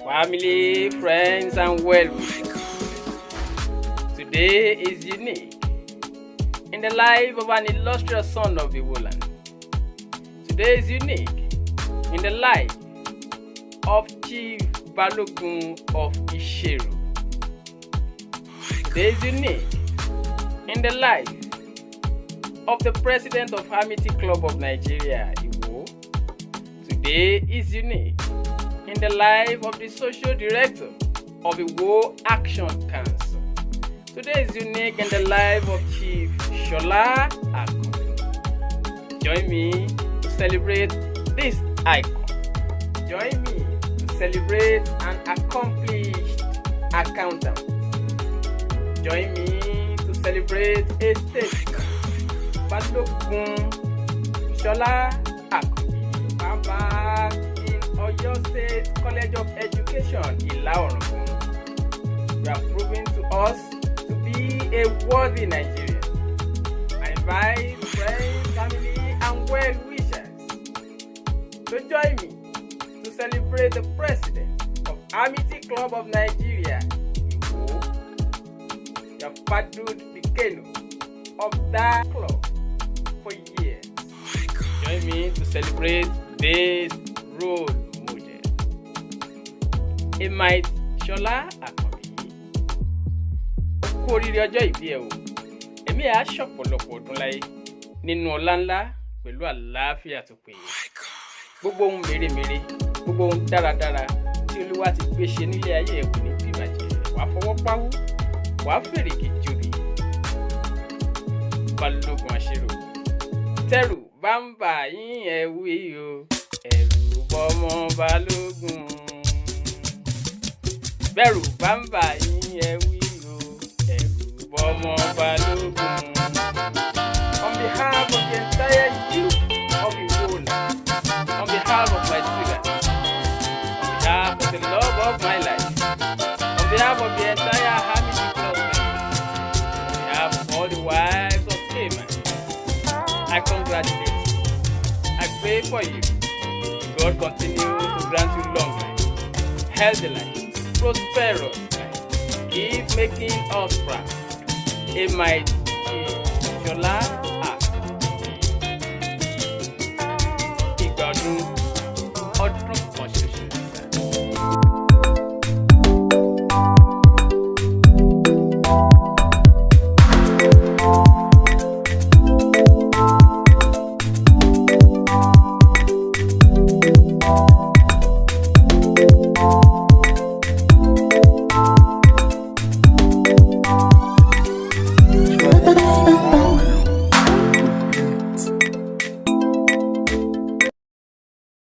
Family, friends, and well-wishers. Today is unique in the life of an illustrious son of the Woland. Today is unique in the life of Chief Balogun of Isheru. Today is unique in the life of the President of Amity Club of Nigeria, Iwo. Today is unique in the life of the Social Director of Iwo Action Council. Today is unique in the life of Chief Shola Akon. Join me to celebrate this icon. Join me to celebrate an accomplished accountant. Join me to celebrate a statesman, Balogun Shola Akon, Baba in Oyo State College of Education, Ila-Orangun. You have proven to us to be a worthy Nigerian. I invite friends, family, and well-wishers to join me to celebrate the President of Amity Club of Nigeria, Iwo. You have paddled the canoe of that club for years. Join me to celebrate this role model. Emite Shola Akanbi. Ó kú oríire ọjọ́ ìbí ẹ o. Ẹ̀mí ẹ̀ á ṣọ̀pọ̀lọpọ̀ ọdún láyé nínú ọlá ńlá pẹ̀lú àlàáfíà tó péye. Gbogbo ohun mèremère, gbogbo ohun dáradára tí Olúwa ti gbé ṣe nílé ayé ẹ̀ kò ní bíbàjẹ́. Wàá fọwọ́ páwó, wàá fèrègè jobi. Balógun Aṣèrò. Tẹ́rù bá ń bà yín ẹ wí o, ẹ̀rù bọ́mọ Balógun. Bẹ́rù bá ń bà yín ẹ wí o, ẹ̀rù bọ́mọ Balógun. On behalf of the entire youth of Iwo, on behalf of my students, on behalf of the love of my life, on behalf of the entire Amity Club, on behalf of all the wives of Cayman, I congratulate you. I pray for you. God continue to grant you long life, healthy life, prosperous life. Keep making us proud. Emite Shola Akon. Ìgbádùn ọdún kan ṣoṣo. Thank you.